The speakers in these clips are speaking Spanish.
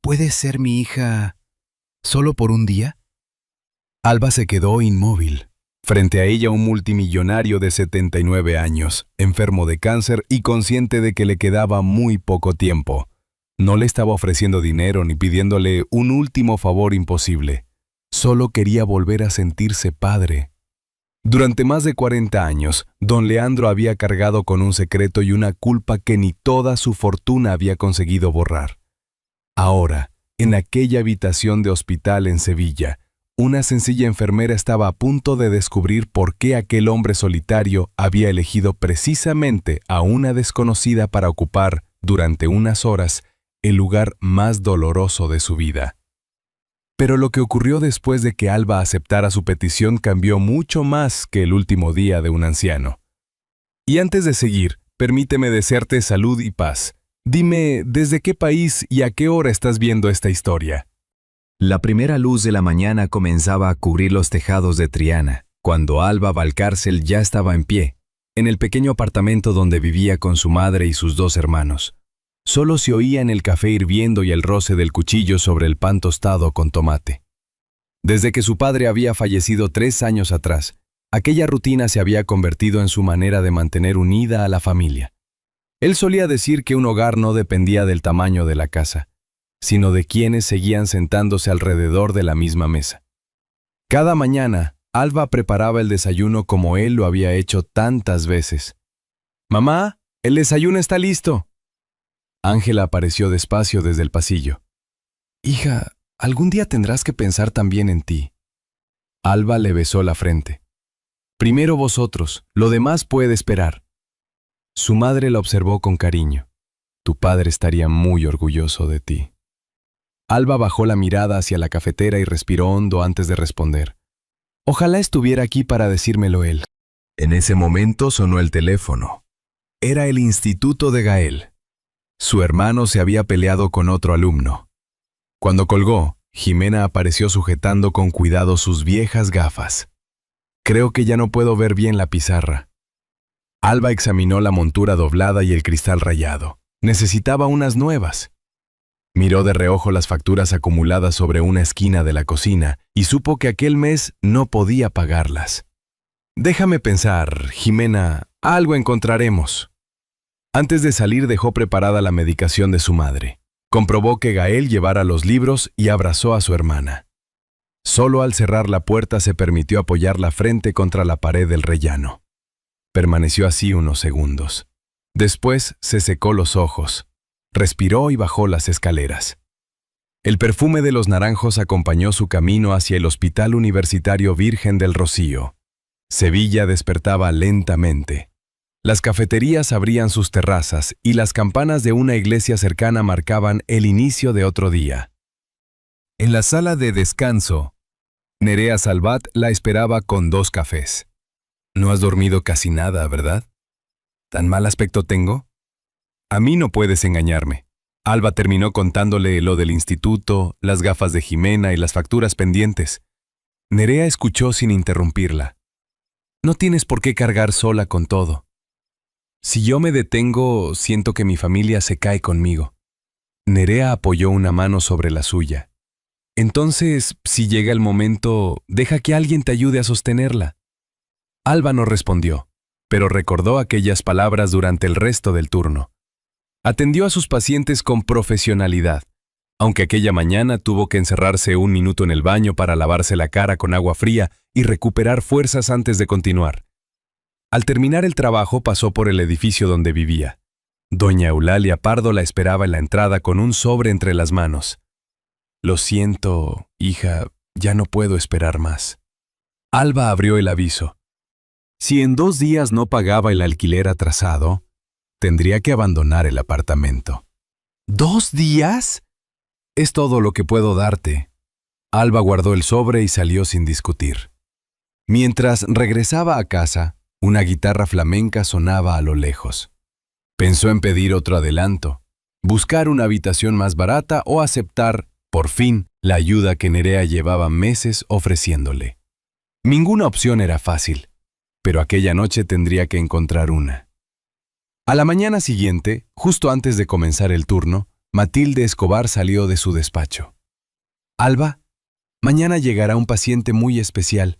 ¿Puede ser mi hija solo por un día? Alba se quedó inmóvil. Frente a ella un multimillonario de 79 años, enfermo de cáncer y consciente de que le quedaba muy poco tiempo. No le estaba ofreciendo dinero ni pidiéndole un último favor imposible. Solo quería volver a sentirse padre. Durante más de 40 años, don Leandro había cargado con un secreto y una culpa que ni toda su fortuna había conseguido borrar. Ahora, en aquella habitación de hospital en Sevilla, una sencilla enfermera estaba a punto de descubrir por qué aquel hombre solitario había elegido precisamente a una desconocida para ocupar, durante unas horas, el lugar más doloroso de su vida. Pero lo que ocurrió después de que Alba aceptara su petición cambió mucho más que el último día de un anciano. Y antes de seguir, permíteme desearte salud y paz. Dime, ¿desde qué país y a qué hora estás viendo esta historia? La primera luz de la mañana comenzaba a cubrir los tejados de Triana, cuando Alba Valcárcel ya estaba en pie, en el pequeño apartamento donde vivía con su madre y sus dos hermanos. Solo se oían el café hirviendo y el roce del cuchillo sobre el pan tostado con tomate. Desde que su padre había fallecido 3 años atrás, aquella rutina se había convertido en su manera de mantener unida a la familia. Él solía decir que un hogar no dependía del tamaño de la casa, sino de quienes seguían sentándose alrededor de la misma mesa. Cada mañana, Alba preparaba el desayuno como él lo había hecho tantas veces. «Mamá, el desayuno está listo». Ángela apareció despacio desde el pasillo. «Hija, algún día tendrás que pensar también en ti». Alba le besó la frente. «Primero vosotros, lo demás puede esperar». Su madre la observó con cariño. «Tu padre estaría muy orgulloso de ti». Alba bajó la mirada hacia la cafetera y respiró hondo antes de responder. «Ojalá estuviera aquí para decírmelo él». En ese momento sonó el teléfono. Era el instituto de Gael. Su hermano se había peleado con otro alumno. Cuando colgó, Jimena apareció sujetando con cuidado sus viejas gafas. «Creo que ya no puedo ver bien la pizarra». Alba examinó la montura doblada y el cristal rayado. Necesitaba unas nuevas. Miró de reojo las facturas acumuladas sobre una esquina de la cocina y supo que aquel mes no podía pagarlas. «Déjame pensar, Jimena, algo encontraremos». Antes de salir dejó preparada la medicación de su madre. Comprobó que Gael llevara los libros y abrazó a su hermana. Solo al cerrar la puerta se permitió apoyar la frente contra la pared del rellano. Permaneció así unos segundos. Después se secó los ojos. Respiró y bajó las escaleras. El perfume de los naranjos acompañó su camino hacia el Hospital Universitario Virgen del Rocío. Sevilla despertaba lentamente. Las cafeterías abrían sus terrazas y las campanas de una iglesia cercana marcaban el inicio de otro día. En la sala de descanso, Nerea Salvat la esperaba con 2 cafés. «No has dormido casi nada, ¿verdad? ¿Tan mal aspecto tengo?» «A mí no puedes engañarme». Alba terminó contándole lo del instituto, las gafas de Jimena y las facturas pendientes. Nerea escuchó sin interrumpirla. «No tienes por qué cargar sola con todo. Si yo me detengo, siento que mi familia se cae conmigo». Nerea apoyó una mano sobre la suya. «Entonces, si llega el momento, deja que alguien te ayude a sostenerla». Alba no respondió, pero recordó aquellas palabras durante el resto del turno. Atendió a sus pacientes con profesionalidad, aunque aquella mañana tuvo que encerrarse un minuto en el baño para lavarse la cara con agua fría y recuperar fuerzas antes de continuar. Al terminar el trabajo pasó por el edificio donde vivía. Doña Eulalia Pardo la esperaba en la entrada con un sobre entre las manos. «Lo siento, hija, ya no puedo esperar más». Alba abrió el aviso. Si en 2 días no pagaba el alquiler atrasado, tendría que abandonar el apartamento. «¿2 días? Es todo lo que puedo darte». Alba guardó el sobre y salió sin discutir. Mientras regresaba a casa, una guitarra flamenca sonaba a lo lejos. Pensó en pedir otro adelanto, buscar una habitación más barata o aceptar, por fin, la ayuda que Nerea llevaba meses ofreciéndole. Ninguna opción era fácil, pero aquella noche tendría que encontrar una. A la mañana siguiente, justo antes de comenzar el turno, Matilde Escobar salió de su despacho. Alba, mañana llegará un paciente muy especial.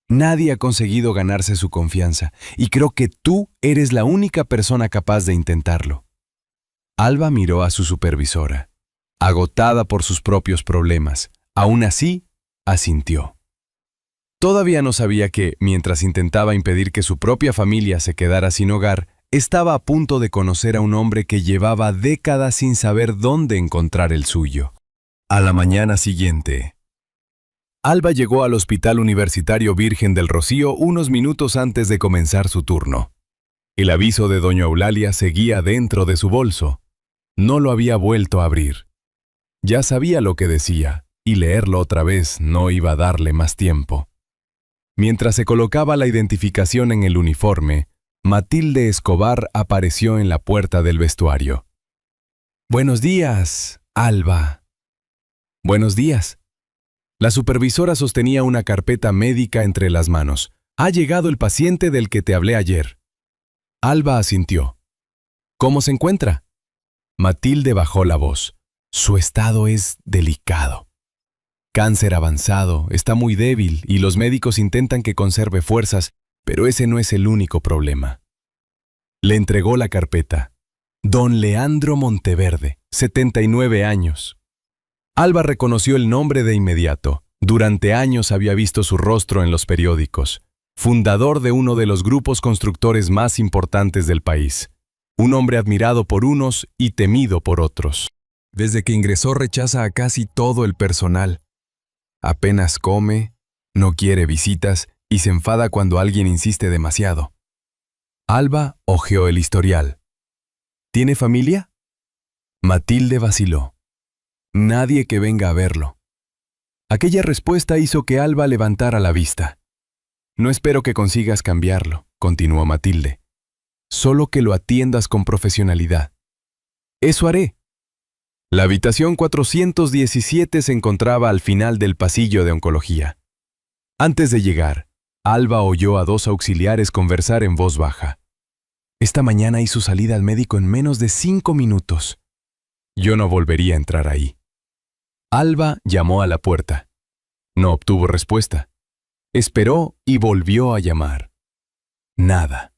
Nadie ha conseguido ganarse su confianza y creo que tú eres la única persona capaz de intentarlo. Alba miró a su supervisora, agotada por sus propios problemas. Aún así, asintió. Todavía no sabía que, mientras intentaba impedir que su propia familia se quedara sin hogar, estaba a punto de conocer a un hombre que llevaba décadas sin saber dónde encontrar el suyo. A la mañana siguiente, Alba llegó al Hospital Universitario Virgen del Rocío unos minutos antes de comenzar su turno. El aviso de doña Eulalia seguía dentro de su bolso. No lo había vuelto a abrir. Ya sabía lo que decía, y leerlo otra vez no iba a darle más tiempo. Mientras se colocaba la identificación en el uniforme, Matilde Escobar apareció en la puerta del vestuario. «Buenos días, Alba». «Buenos días». La supervisora sostenía una carpeta médica entre las manos. «Ha llegado el paciente del que te hablé ayer». Alba asintió. «¿Cómo se encuentra?» Matilde bajó la voz. «Su estado es delicado. Cáncer avanzado, está muy débil y los médicos intentan que conserve fuerzas, pero ese no es el único problema». Le entregó la carpeta. Don Leandro Monteverde, 79 años. Alba reconoció el nombre de inmediato. Durante años había visto su rostro en los periódicos. Fundador de uno de los grupos constructores más importantes del país. Un hombre admirado por unos y temido por otros. Desde que ingresó rechaza a casi todo el personal. Apenas come, no quiere visitas y se enfada cuando alguien insiste demasiado. Alba hojeó el historial. ¿Tiene familia? Matilde vaciló. Nadie que venga a verlo. Aquella respuesta hizo que Alba levantara la vista. No espero que consigas cambiarlo, continuó Matilde. Solo que lo atiendas con profesionalidad. Eso haré. La habitación 417 se encontraba al final del pasillo de oncología. Antes de llegar, Alba oyó a dos auxiliares conversar en voz baja. Esta mañana hizo salida al médico en menos de 5 minutos. Yo no volvería a entrar ahí. Alba llamó a la puerta. No obtuvo respuesta. Esperó y volvió a llamar. Nada.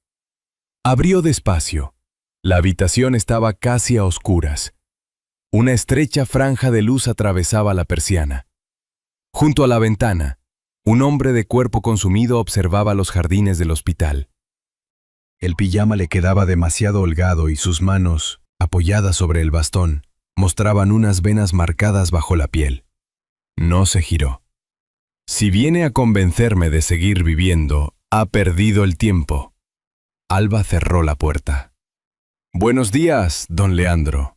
Abrió despacio. La habitación estaba casi a oscuras. Una estrecha franja de luz atravesaba la persiana. Junto a la ventana, un hombre de cuerpo consumido observaba los jardines del hospital. El pijama le quedaba demasiado holgado y sus manos, apoyadas sobre el bastón, mostraban unas venas marcadas bajo la piel. No se giró. Si viene a convencerme de seguir viviendo, ha perdido el tiempo. Alba cerró la puerta. Buenos días, don Leandro.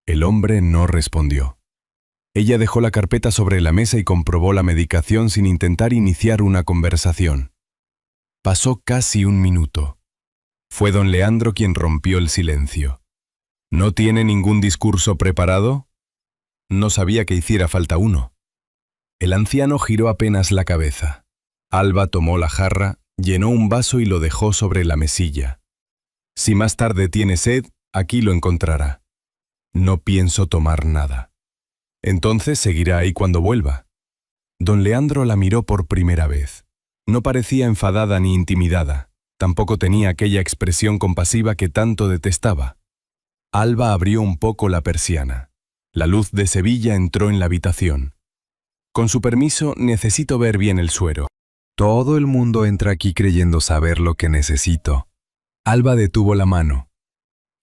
El hombre no respondió. Ella dejó la carpeta sobre la mesa y comprobó la medicación sin intentar iniciar una conversación. Pasó casi 1 minuto. Fue don Leandro quien rompió el silencio. ¿No tiene ningún discurso preparado? No sabía que hiciera falta uno. El anciano giró apenas la cabeza. Alba tomó la jarra, llenó un vaso y lo dejó sobre la mesilla. Si más tarde tiene sed, aquí lo encontrará. No pienso tomar nada. Entonces seguirá ahí cuando vuelva. Don Leandro la miró por primera vez. No parecía enfadada ni intimidada. Tampoco tenía aquella expresión compasiva que tanto detestaba. Alba abrió un poco la persiana. La luz de Sevilla entró en la habitación. Con su permiso, necesito ver bien el suero. Todo el mundo entra aquí creyendo saber lo que necesito. Alba detuvo la mano.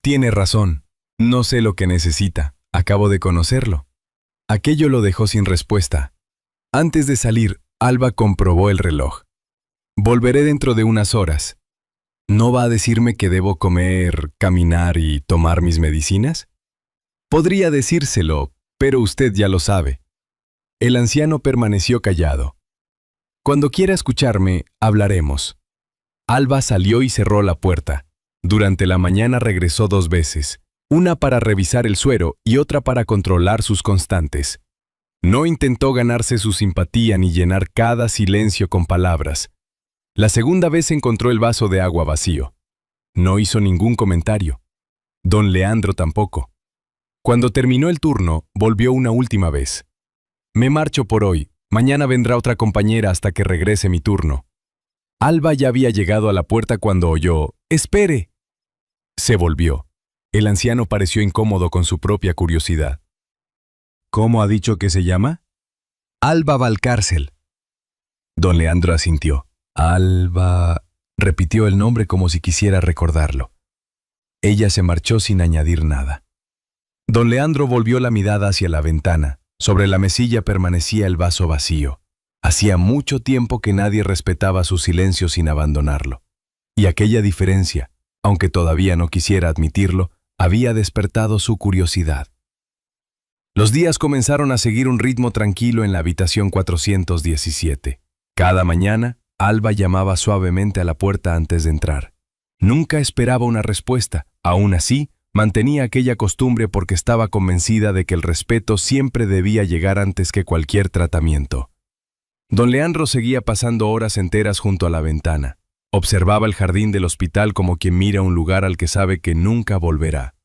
Tiene razón. No sé lo que necesita. Acabo de conocerlo. Aquello lo dejó sin respuesta. Antes de salir, Alba comprobó el reloj. Volveré dentro de unas horas. ¿No va a decirme que debo comer, caminar y tomar mis medicinas? Podría decírselo, pero usted ya lo sabe. El anciano permaneció callado. Cuando quiera escucharme, hablaremos. Alba salió y cerró la puerta. Durante la mañana regresó 2 veces, una para revisar el suero y otra para controlar sus constantes. No intentó ganarse su simpatía ni llenar cada silencio con palabras. La segunda vez encontró el vaso de agua vacío. No hizo ningún comentario. Don Leandro tampoco. Cuando terminó el turno, volvió una última vez. Me marcho por hoy. Mañana vendrá otra compañera hasta que regrese mi turno. Alba ya había llegado a la puerta cuando oyó «¡Espere!». Se volvió. El anciano pareció incómodo con su propia curiosidad. «¿Cómo ha dicho que se llama?» «Alba Valcárcel». Don Leandro asintió. «Alba...». Repitió el nombre como si quisiera recordarlo. Ella se marchó sin añadir nada. Don Leandro volvió la mirada hacia la ventana. Sobre la mesilla permanecía el vaso vacío. Hacía mucho tiempo que nadie respetaba su silencio sin abandonarlo. Y aquella diferencia, aunque todavía no quisiera admitirlo, había despertado su curiosidad. Los días comenzaron a seguir un ritmo tranquilo en la habitación 417. Cada mañana, Alba llamaba suavemente a la puerta antes de entrar. Nunca esperaba una respuesta. Aún así, mantenía aquella costumbre porque estaba convencida de que el respeto siempre debía llegar antes que cualquier tratamiento. Don Leandro seguía pasando horas enteras junto a la ventana. Observaba el jardín del hospital como quien mira un lugar al que sabe que nunca volverá.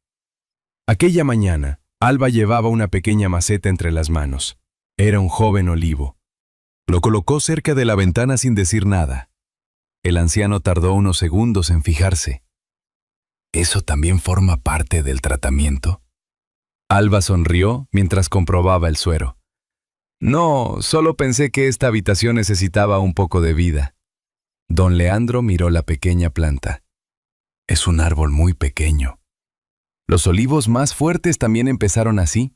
Aquella mañana, Alba llevaba una pequeña maceta entre las manos. Era un joven olivo. Lo colocó cerca de la ventana sin decir nada. El anciano tardó unos segundos en fijarse. ¿Eso también forma parte del tratamiento? Alba sonrió mientras comprobaba el suero. No, solo pensé que esta habitación necesitaba un poco de vida. Don Leandro miró la pequeña planta. Es un árbol muy pequeño. Los olivos más fuertes también empezaron así.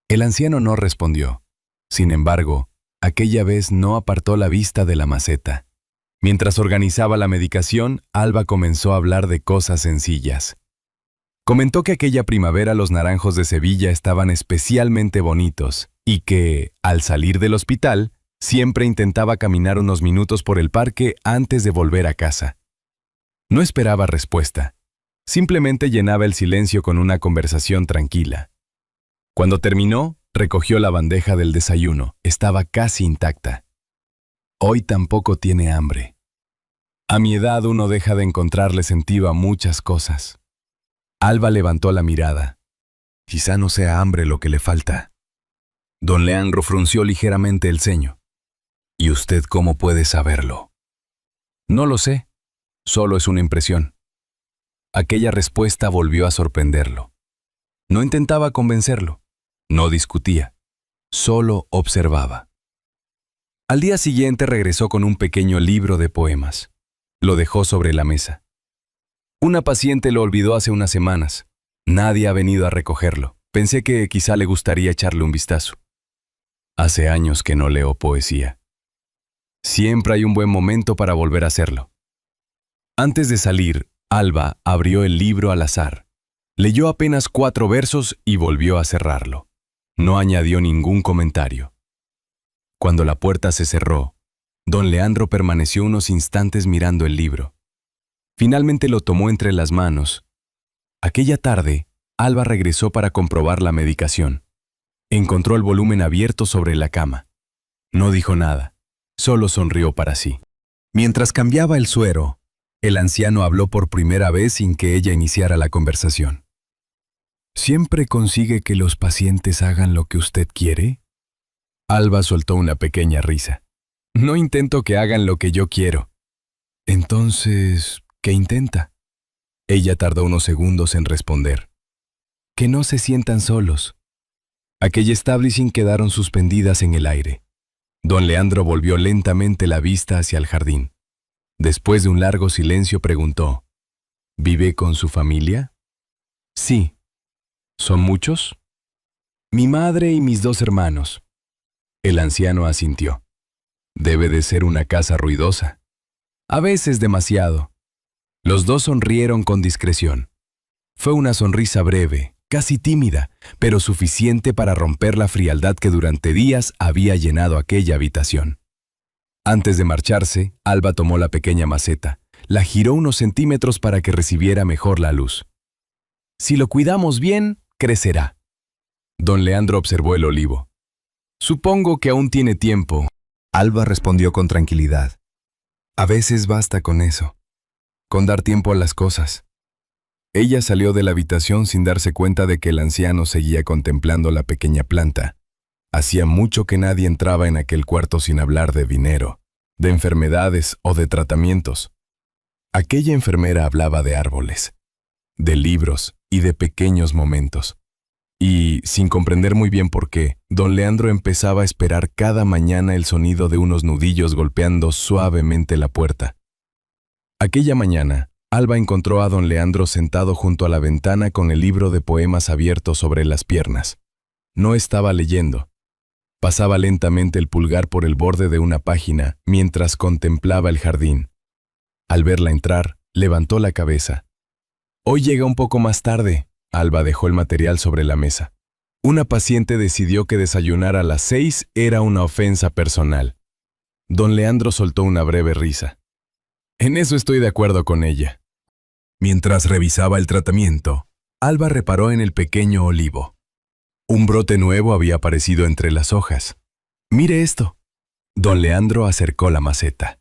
El anciano no respondió. Sin embargo, aquella vez no apartó la vista de la maceta. Mientras organizaba la medicación, Alba comenzó a hablar de cosas sencillas. Comentó que aquella primavera los naranjos de Sevilla estaban especialmente bonitos y que, al salir del hospital, siempre intentaba caminar unos minutos por el parque antes de volver a casa. No esperaba respuesta. Simplemente llenaba el silencio con una conversación tranquila. Cuando terminó, recogió la bandeja del desayuno. Estaba casi intacta. Hoy tampoco tiene hambre. A mi edad uno deja de encontrarle sentido a muchas cosas. Alba levantó la mirada. Quizá no sea hambre lo que le falta. Don Leandro frunció ligeramente el ceño. ¿Y usted cómo puede saberlo? No lo sé. Solo es una impresión. Aquella respuesta volvió a sorprenderlo. No intentaba convencerlo. No discutía. Solo observaba. Al día siguiente regresó con un pequeño libro de poemas. Lo dejó sobre la mesa. Una paciente lo olvidó hace unas semanas. Nadie ha venido a recogerlo. Pensé que quizá le gustaría echarle un vistazo. Hace años que no leo poesía. Siempre hay un buen momento para volver a hacerlo. Antes de salir, Alba abrió el libro al azar. Leyó apenas 4 versos y volvió a cerrarlo. No añadió ningún comentario. Cuando la puerta se cerró, don Leandro permaneció unos instantes mirando el libro. Finalmente lo tomó entre las manos. Aquella tarde, Alba regresó para comprobar la medicación. Encontró el volumen abierto sobre la cama. No dijo nada, solo sonrió para sí. Mientras cambiaba el suero, el anciano habló por primera vez sin que ella iniciara la conversación. ¿Siempre consigue que los pacientes hagan lo que usted quiere? Alba soltó una pequeña risa. No intento que hagan lo que yo quiero. Entonces, ¿qué intenta? Ella tardó unos segundos en responder. Que no se sientan solos. Aquella establishing quedaron suspendidas en el aire. Don Leandro volvió lentamente la vista hacia el jardín. Después de un largo silencio preguntó, ¿vive con su familia? Sí. ¿Son muchos? Mi madre y mis 2 hermanos. El anciano asintió. Debe de ser una casa ruidosa. A veces demasiado. Los 2 sonrieron con discreción. Fue una sonrisa breve, casi tímida, pero suficiente para romper la frialdad que durante días había llenado aquella habitación. Antes de marcharse, Alba tomó la pequeña maceta, la giró unos centímetros para que recibiera mejor la luz. Si lo cuidamos bien, crecerá. Don Leandro observó el olivo. Supongo que aún tiene tiempo. Alba respondió con tranquilidad. A veces basta con eso, con dar tiempo a las cosas. Ella salió de la habitación sin darse cuenta de que el anciano seguía contemplando la pequeña planta. Hacía mucho que nadie entraba en aquel cuarto sin hablar de dinero, de enfermedades o de tratamientos. Aquella enfermera hablaba de árboles, de libros y de pequeños momentos. Y, sin comprender muy bien por qué, don Leandro empezaba a esperar cada mañana el sonido de unos nudillos golpeando suavemente la puerta. Aquella mañana, Alba encontró a don Leandro sentado junto a la ventana con el libro de poemas abierto sobre las piernas. No estaba leyendo. Pasaba lentamente el pulgar por el borde de una página mientras contemplaba el jardín. Al verla entrar, levantó la cabeza. «Hoy llega un poco más tarde». Alba dejó el material sobre la mesa. Una paciente decidió que desayunar a las 6 era una ofensa personal. Don Leandro soltó una breve risa. «En eso estoy de acuerdo con ella». Mientras revisaba el tratamiento, Alba reparó en el pequeño olivo. Un brote nuevo había aparecido entre las hojas. «Mire esto». Don Leandro acercó la maceta.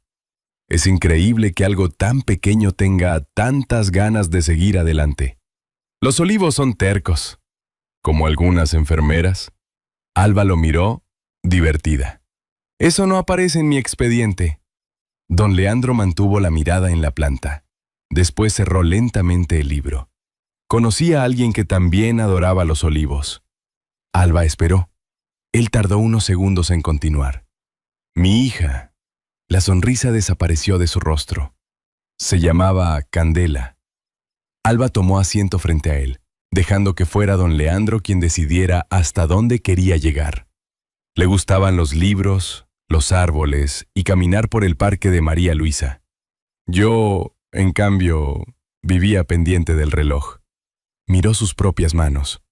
Es increíble que algo tan pequeño tenga tantas ganas de seguir adelante. Los olivos son tercos, como algunas enfermeras. Alba lo miró, divertida. Eso no aparece en mi expediente. Don Leandro mantuvo la mirada en la planta. Después cerró lentamente el libro. Conocía a alguien que también adoraba los olivos. Alba esperó. Él tardó unos segundos en continuar. «Mi hija». La sonrisa desapareció de su rostro. Se llamaba Candela. Alba tomó asiento frente a él, dejando que fuera don Leandro quien decidiera hasta dónde quería llegar. Le gustaban los libros, los árboles y caminar por el parque de María Luisa. Yo, en cambio, vivía pendiente del reloj. Miró sus propias manos.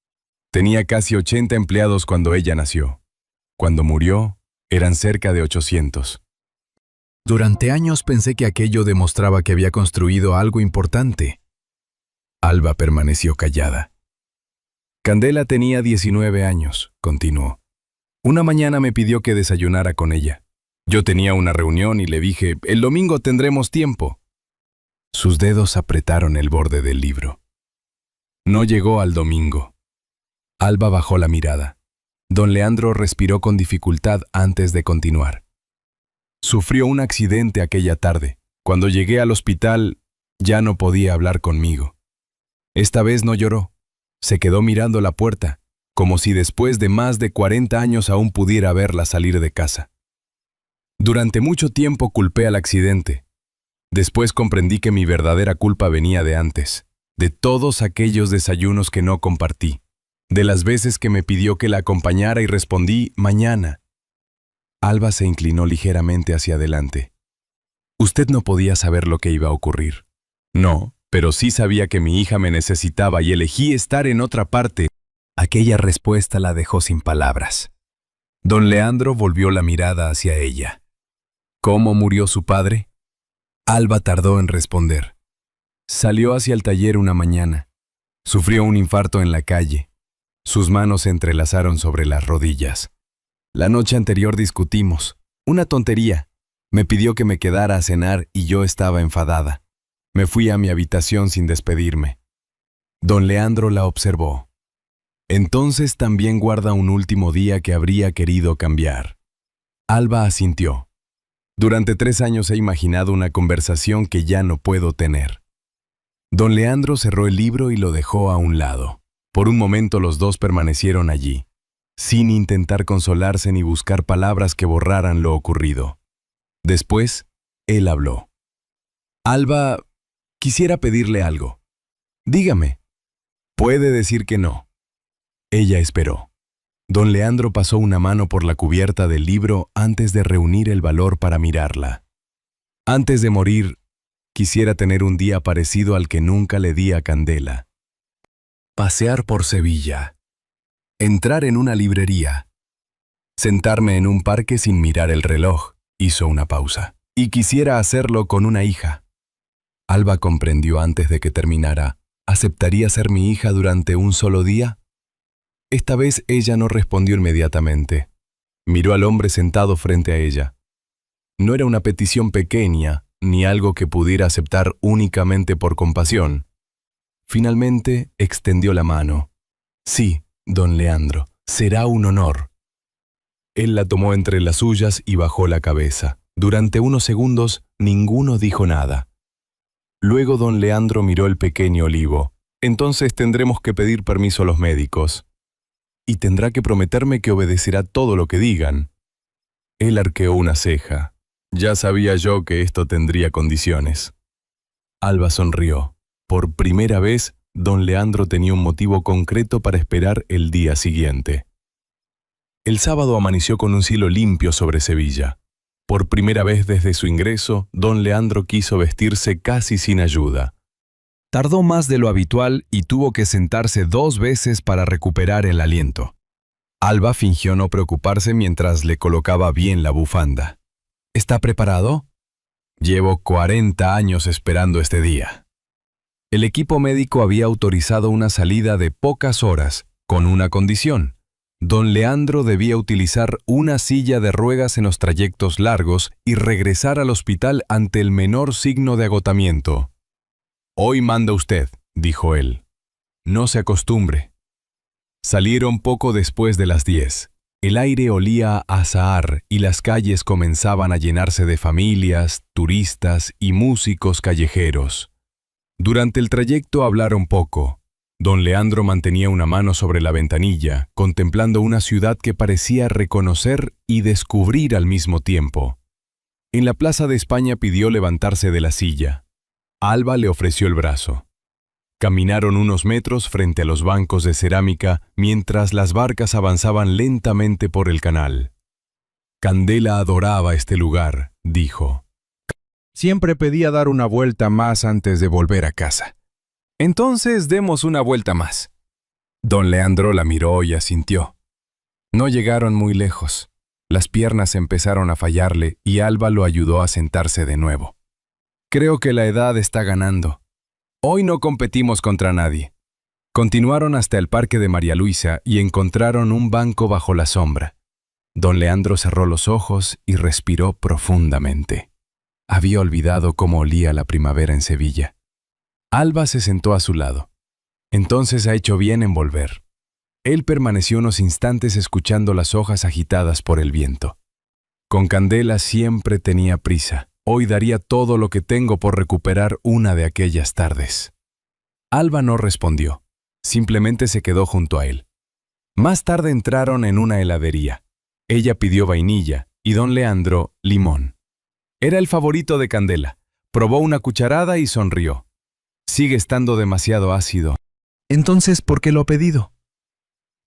Tenía casi 80 empleados cuando ella nació. Cuando murió, eran cerca de 800. Durante años pensé que aquello demostraba que había construido algo importante. Alba permaneció callada. Candela tenía 19 años, continuó. Una mañana me pidió que desayunara con ella. Yo tenía una reunión y le dije, «El domingo tendremos tiempo». Sus dedos apretaron el borde del libro. No llegó al domingo. Alba bajó la mirada. Don Leandro respiró con dificultad antes de continuar. Sufrió un accidente aquella tarde. Cuando llegué al hospital, ya no podía hablar conmigo. Esta vez no lloró. Se quedó mirando la puerta, como si después de más de 40 años aún pudiera verla salir de casa. Durante mucho tiempo culpé al accidente. Después comprendí que mi verdadera culpa venía de antes, de todos aquellos desayunos que no compartí, de las veces que me pidió que la acompañara y respondí «mañana». Alba se inclinó ligeramente hacia adelante. «Usted no podía saber lo que iba a ocurrir». «No, pero sí sabía que mi hija me necesitaba y elegí estar en otra parte». Aquella respuesta la dejó sin palabras. Don Leandro volvió la mirada hacia ella. «¿Cómo murió su padre?» Alba tardó en responder. Salió hacia el taller una mañana. Sufrió un infarto en la calle. Sus manos se entrelazaron sobre las rodillas. La noche anterior discutimos. Una tontería. Me pidió que me quedara a cenar y yo estaba enfadada. Me fui a mi habitación sin despedirme. Don Leandro la observó. Entonces también guarda un último día que habría querido cambiar. Alba asintió. Durante 3 años he imaginado una conversación que ya no puedo tener. Don Leandro cerró el libro y lo dejó a un lado. Por un momento los dos permanecieron allí, sin intentar consolarse ni buscar palabras que borraran lo ocurrido. Después, él habló. «Alba, quisiera pedirle algo. Dígame». «Puede decir que no». Ella esperó. Don Leandro pasó una mano por la cubierta del libro antes de reunir el valor para mirarla. «Antes de morir, quisiera tener un día parecido al que nunca le di a Candela. Pasear por Sevilla. Entrar en una librería. Sentarme en un parque sin mirar el reloj». Hizo una pausa. «Y quisiera hacerlo con una hija». Alba comprendió antes de que terminara. ¿Aceptaría ser mi hija durante un solo día? Esta vez ella no respondió inmediatamente. Miró al hombre sentado frente a ella. No era una petición pequeña, ni algo que pudiera aceptar únicamente por compasión. Finalmente extendió la mano. Sí, don Leandro, será un honor. Él la tomó entre las suyas y bajó la cabeza. Durante unos segundos, ninguno dijo nada. Luego don Leandro miró el pequeño olivo. Entonces tendremos que pedir permiso a los médicos. Y tendrá que prometerme que obedecerá todo lo que digan. Él arqueó una ceja. Ya sabía yo que esto tendría condiciones. Alba sonrió. Por primera vez, don Leandro tenía un motivo concreto para esperar el día siguiente. El sábado amaneció con un cielo limpio sobre Sevilla. Por primera vez desde su ingreso, don Leandro quiso vestirse casi sin ayuda. Tardó más de lo habitual y tuvo que sentarse 2 veces para recuperar el aliento. Alba fingió no preocuparse mientras le colocaba bien la bufanda. ¿Está preparado? Llevo 40 años esperando este día. El equipo médico había autorizado una salida de pocas horas, con una condición. Don Leandro debía utilizar una silla de ruedas en los trayectos largos y regresar al hospital ante el menor signo de agotamiento. «Hoy manda usted», dijo él. «No se acostumbre». Salieron poco después de las 10. El aire olía a azahar y las calles comenzaban a llenarse de familias, turistas y músicos callejeros. Durante el trayecto hablaron poco. Don Leandro mantenía una mano sobre la ventanilla, contemplando una ciudad que parecía reconocer y descubrir al mismo tiempo. En la Plaza de España pidió levantarse de la silla. Alba le ofreció el brazo. Caminaron unos metros frente a los bancos de cerámica mientras las barcas avanzaban lentamente por el canal. Candela adoraba este lugar, dijo. Siempre pedía dar una vuelta más antes de volver a casa. Entonces demos una vuelta más. Don Leandro la miró y asintió. No llegaron muy lejos. Las piernas empezaron a fallarle y Alba lo ayudó a sentarse de nuevo. Creo que la edad está ganando. Hoy no competimos contra nadie. Continuaron hasta el parque de María Luisa y encontraron un banco bajo la sombra. Don Leandro cerró los ojos y respiró profundamente. Había olvidado cómo olía la primavera en Sevilla. Alba se sentó a su lado. Entonces ha hecho bien en volver. Él permaneció unos instantes escuchando las hojas agitadas por el viento. Con Candela siempre tenía prisa. Hoy daría todo lo que tengo por recuperar una de aquellas tardes. Alba no respondió. Simplemente se quedó junto a él. Más tarde entraron en una heladería. Ella pidió vainilla y don Leandro limón. Era el favorito de Candela. Probó una cucharada y sonrió. Sigue estando demasiado ácido. Entonces, ¿por qué lo ha pedido?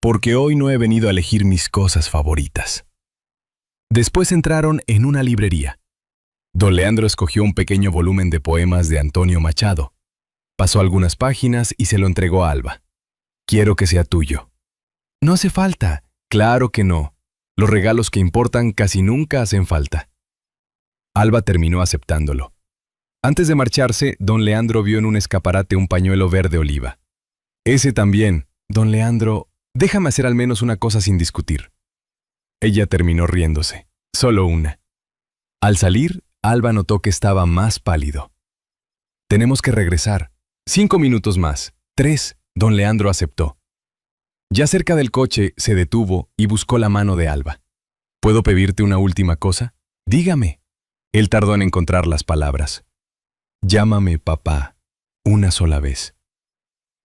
Porque hoy no he venido a elegir mis cosas favoritas. Después entraron en una librería. Don Leandro escogió un pequeño volumen de poemas de Antonio Machado. Pasó algunas páginas y se lo entregó a Alba. Quiero que sea tuyo. No hace falta. Claro que no. Los regalos que importan casi nunca hacen falta. Alba terminó aceptándolo. Antes de marcharse, don Leandro vio en un escaparate un pañuelo verde oliva. Ese también, don Leandro, déjame hacer al menos una cosa sin discutir. Ella terminó riéndose. Solo una. Al salir, Alba notó que estaba más pálido. Tenemos que regresar. 5 minutos más. 3, don Leandro aceptó. Ya cerca del coche, se detuvo y buscó la mano de Alba. ¿Puedo pedirte una última cosa? Dígame. Él tardó en encontrar las palabras. Llámame papá, una sola vez.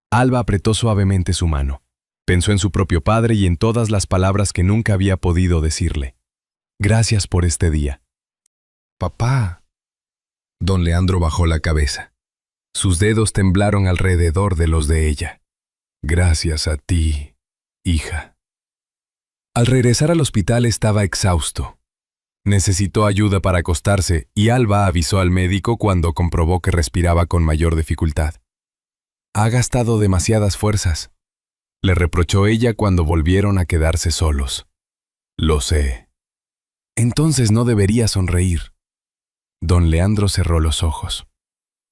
Alba apretó suavemente su mano. Pensó en su propio padre y en todas las palabras que nunca había podido decirle. Gracias por este día. Papá. Don Leandro bajó la cabeza. Sus dedos temblaron alrededor de los de ella. Gracias a ti, hija. Al regresar al hospital estaba exhausto. Necesitó ayuda para acostarse y Alba avisó al médico cuando comprobó que respiraba con mayor dificultad. Ha gastado demasiadas fuerzas, le reprochó ella cuando volvieron a quedarse solos. Lo sé. Entonces no debería sonreír. Don Leandro cerró los ojos.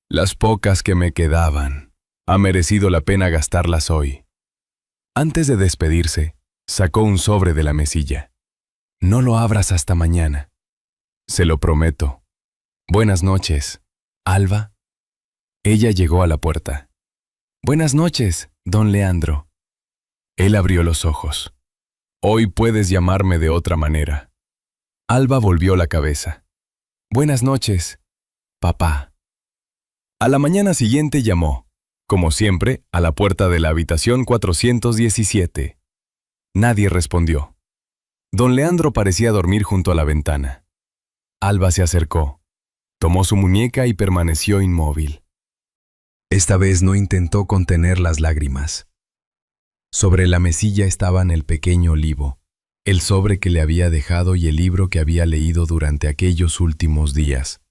Las pocas que me quedaban, ha merecido la pena gastarlas hoy. Antes de despedirse, sacó un sobre de la mesilla. No lo abras hasta mañana. Se lo prometo. Buenas noches, Alba. Ella llegó a la puerta. Buenas noches, don Leandro. Él abrió los ojos. Hoy puedes llamarme de otra manera. Alba volvió la cabeza. Buenas noches, papá. A la mañana siguiente llamó, como siempre, a la puerta de la habitación 417. Nadie respondió. Don Leandro parecía dormir junto a la ventana. Alba se acercó, tomó su muñeca y permaneció inmóvil. Esta vez no intentó contener las lágrimas. Sobre la mesilla estaban el pequeño olivo, el sobre que le había dejado y el libro que había leído durante aquellos últimos días.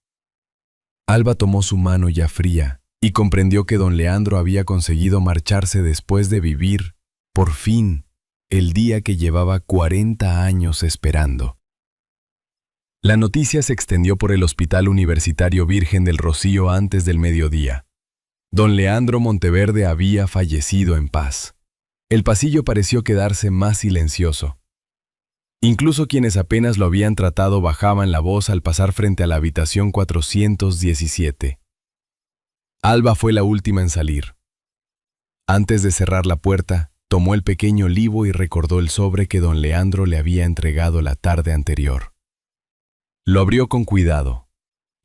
Alba tomó su mano ya fría y comprendió que don Leandro había conseguido marcharse después de vivir, por fin, el día que llevaba 40 años esperando. La noticia se extendió por el Hospital Universitario Virgen del Rocío antes del mediodía. Don Leandro Monteverde había fallecido en paz. El pasillo pareció quedarse más silencioso. Incluso quienes apenas lo habían tratado bajaban la voz al pasar frente a la habitación 417. Alba fue la última en salir. Antes de cerrar la puerta, tomó el pequeño olivo y recordó el sobre que don Leandro le había entregado la tarde anterior. Lo abrió con cuidado.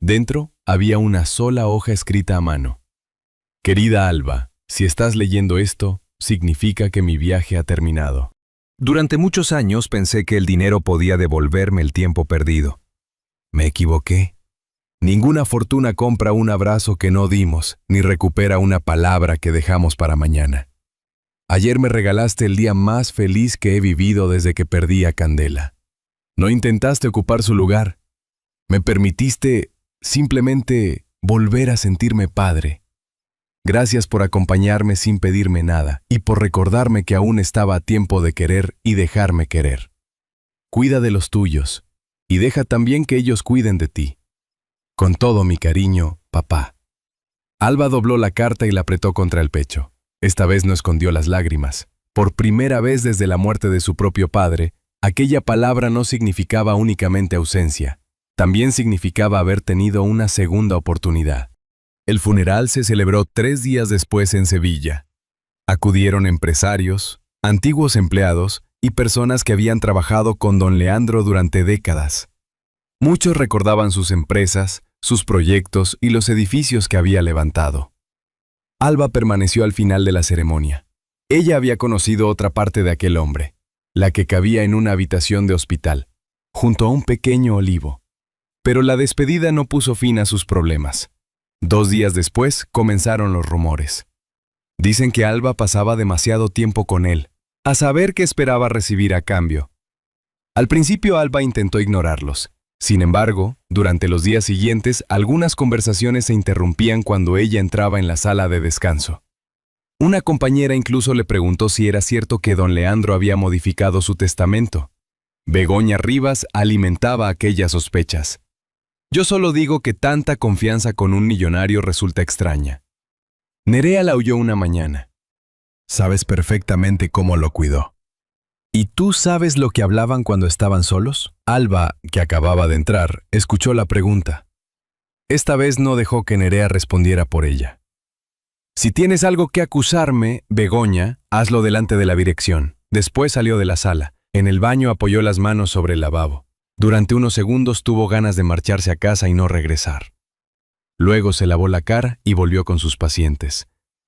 Dentro había una sola hoja escrita a mano. Querida Alba, si estás leyendo esto, significa que mi viaje ha terminado. Durante muchos años pensé que el dinero podía devolverme el tiempo perdido. Me equivoqué. Ninguna fortuna compra un abrazo que no dimos, ni recupera una palabra que dejamos para mañana. Ayer me regalaste el día más feliz que he vivido desde que perdí a Candela. No intentaste ocupar su lugar. Me permitiste simplemente volver a sentirme padre. Gracias por acompañarme sin pedirme nada y por recordarme que aún estaba a tiempo de querer y dejarme querer. Cuida de los tuyos y deja también que ellos cuiden de ti. Con todo mi cariño, papá. Alba dobló la carta y la apretó contra el pecho. Esta vez no escondió las lágrimas. Por primera vez desde la muerte de su propio padre, aquella palabra no significaba únicamente ausencia. También significaba haber tenido una segunda oportunidad. El funeral se celebró 3 días después en Sevilla. Acudieron empresarios, antiguos empleados y personas que habían trabajado con don Leandro durante décadas. Muchos recordaban sus empresas, sus proyectos y los edificios que había levantado. Alba permaneció al final de la ceremonia. Ella había conocido otra parte de aquel hombre, la que cabía en una habitación de hospital, junto a un pequeño olivo. Pero la despedida no puso fin a sus problemas. 2 días después comenzaron los rumores. Dicen que Alba pasaba demasiado tiempo con él, a saber qué esperaba recibir a cambio. Al principio Alba intentó ignorarlos. Sin embargo, durante los días siguientes, algunas conversaciones se interrumpían cuando ella entraba en la sala de descanso. Una compañera incluso le preguntó si era cierto que don Leandro había modificado su testamento. Begoña Rivas alimentaba aquellas sospechas. Yo solo digo que tanta confianza con un millonario resulta extraña. Nerea la oyó una mañana. Sabes perfectamente cómo lo cuidó. ¿Y tú sabes lo que hablaban cuando estaban solos? Alba, que acababa de entrar, escuchó la pregunta. Esta vez no dejó que Nerea respondiera por ella. Si tienes algo que acusarme, Begoña, hazlo delante de la dirección. Después salió de la sala. En el baño apoyó las manos sobre el lavabo. Durante unos segundos tuvo ganas de marcharse a casa y no regresar. Luego se lavó la cara y volvió con sus pacientes.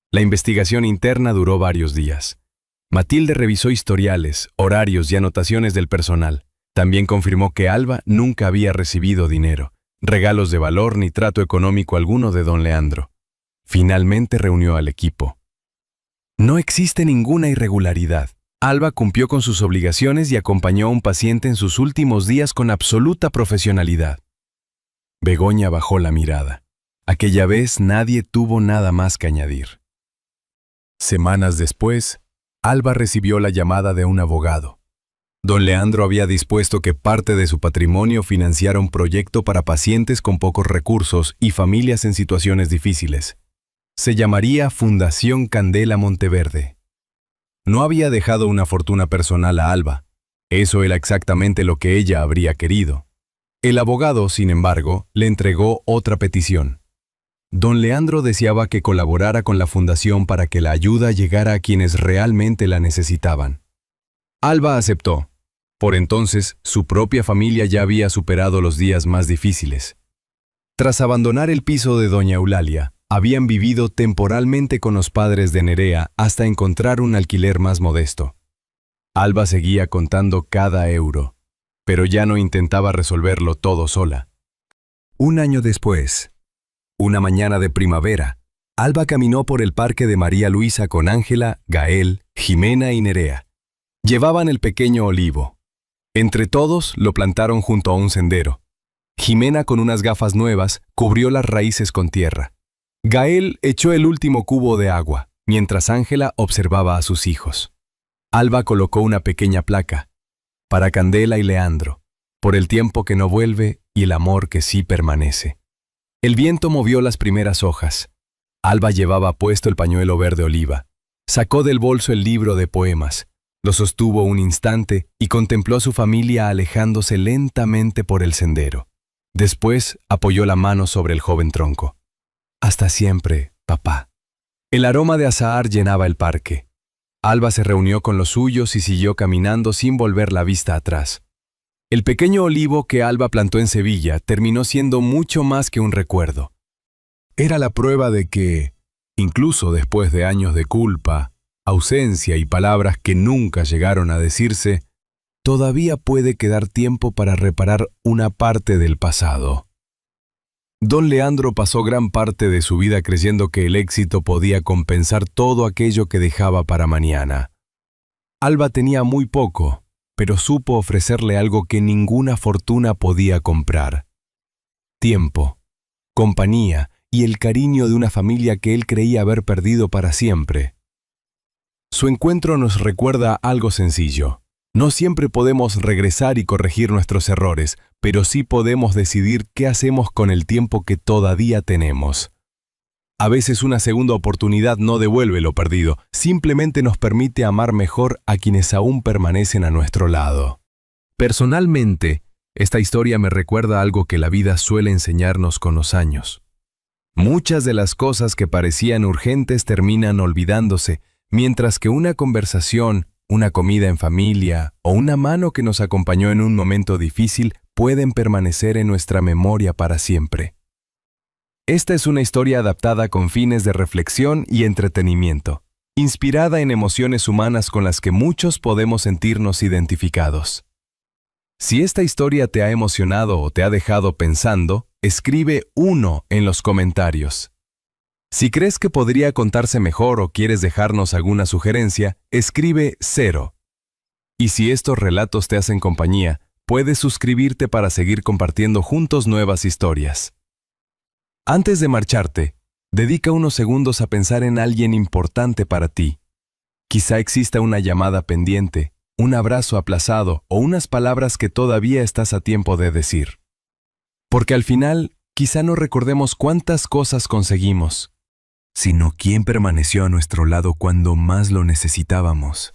La investigación interna duró varios días. Matilde revisó historiales, horarios y anotaciones del personal. También confirmó que Alba nunca había recibido dinero, regalos de valor ni trato económico alguno de don Leandro. Finalmente reunió al equipo. No existe ninguna irregularidad. Alba cumplió con sus obligaciones y acompañó a un paciente en sus últimos días con absoluta profesionalidad. Begoña bajó la mirada. Aquella vez nadie tuvo nada más que añadir. Semanas después, Alba recibió la llamada de un abogado. Don Leandro había dispuesto que parte de su patrimonio financiara un proyecto para pacientes con pocos recursos y familias en situaciones difíciles. Se llamaría Fundación Candela Monteverde. No había dejado una fortuna personal a Alba. Eso era exactamente lo que ella habría querido. El abogado, sin embargo, le entregó otra petición. Don Leandro deseaba que colaborara con la fundación para que la ayuda llegara a quienes realmente la necesitaban. Alba aceptó. Por entonces, su propia familia ya había superado los días más difíciles. Tras abandonar el piso de doña Eulalia, habían vivido temporalmente con los padres de Nerea hasta encontrar un alquiler más modesto. Alba seguía contando cada euro, pero ya no intentaba resolverlo todo sola. Un año después, una mañana de primavera, Alba caminó por el parque de María Luisa con Ángela, Gael, Jimena y Nerea. Llevaban el pequeño olivo. Entre todos lo plantaron junto a un sendero. Jimena, con unas gafas nuevas, cubrió las raíces con tierra. Gael echó el último cubo de agua, mientras Ángela observaba a sus hijos. Alba colocó una pequeña placa, para Candela y Leandro, por el tiempo que no vuelve y el amor que sí permanece. El viento movió las primeras hojas. Alba llevaba puesto el pañuelo verde oliva. Sacó del bolso el libro de poemas. Lo sostuvo un instante y contempló a su familia alejándose lentamente por el sendero. Después apoyó la mano sobre el joven tronco. Hasta siempre, papá. El aroma de azahar llenaba el parque. Alba se reunió con los suyos y siguió caminando sin volver la vista atrás. El pequeño olivo que Alba plantó en Sevilla terminó siendo mucho más que un recuerdo. Era la prueba de que, incluso después de años de culpa, ausencia y palabras que nunca llegaron a decirse, todavía puede quedar tiempo para reparar una parte del pasado. Don Leandro pasó gran parte de su vida creyendo que el éxito podía compensar todo aquello que dejaba para mañana. Alba tenía muy poco, pero supo ofrecerle algo que ninguna fortuna podía comprar: tiempo, compañía y el cariño de una familia que él creía haber perdido para siempre. Su encuentro nos recuerda algo sencillo. No siempre podemos regresar y corregir nuestros errores, pero sí podemos decidir qué hacemos con el tiempo que todavía tenemos. A veces una segunda oportunidad no devuelve lo perdido, simplemente nos permite amar mejor a quienes aún permanecen a nuestro lado. Personalmente, esta historia me recuerda algo que la vida suele enseñarnos con los años. Muchas de las cosas que parecían urgentes terminan olvidándose, mientras que una conversación, una comida en familia o una mano que nos acompañó en un momento difícil pueden permanecer en nuestra memoria para siempre. Esta es una historia adaptada con fines de reflexión y entretenimiento, inspirada en emociones humanas con las que muchos podemos sentirnos identificados. Si esta historia te ha emocionado o te ha dejado pensando, escribe 1 en los comentarios. Si crees que podría contarse mejor o quieres dejarnos alguna sugerencia, escribe 0. Y si estos relatos te hacen compañía, puedes suscribirte para seguir compartiendo juntos nuevas historias. Antes de marcharte, dedica unos segundos a pensar en alguien importante para ti. Quizá exista una llamada pendiente, un abrazo aplazado o unas palabras que todavía estás a tiempo de decir. Porque al final, quizá no recordemos cuántas cosas conseguimos, sino quién permaneció a nuestro lado cuando más lo necesitábamos.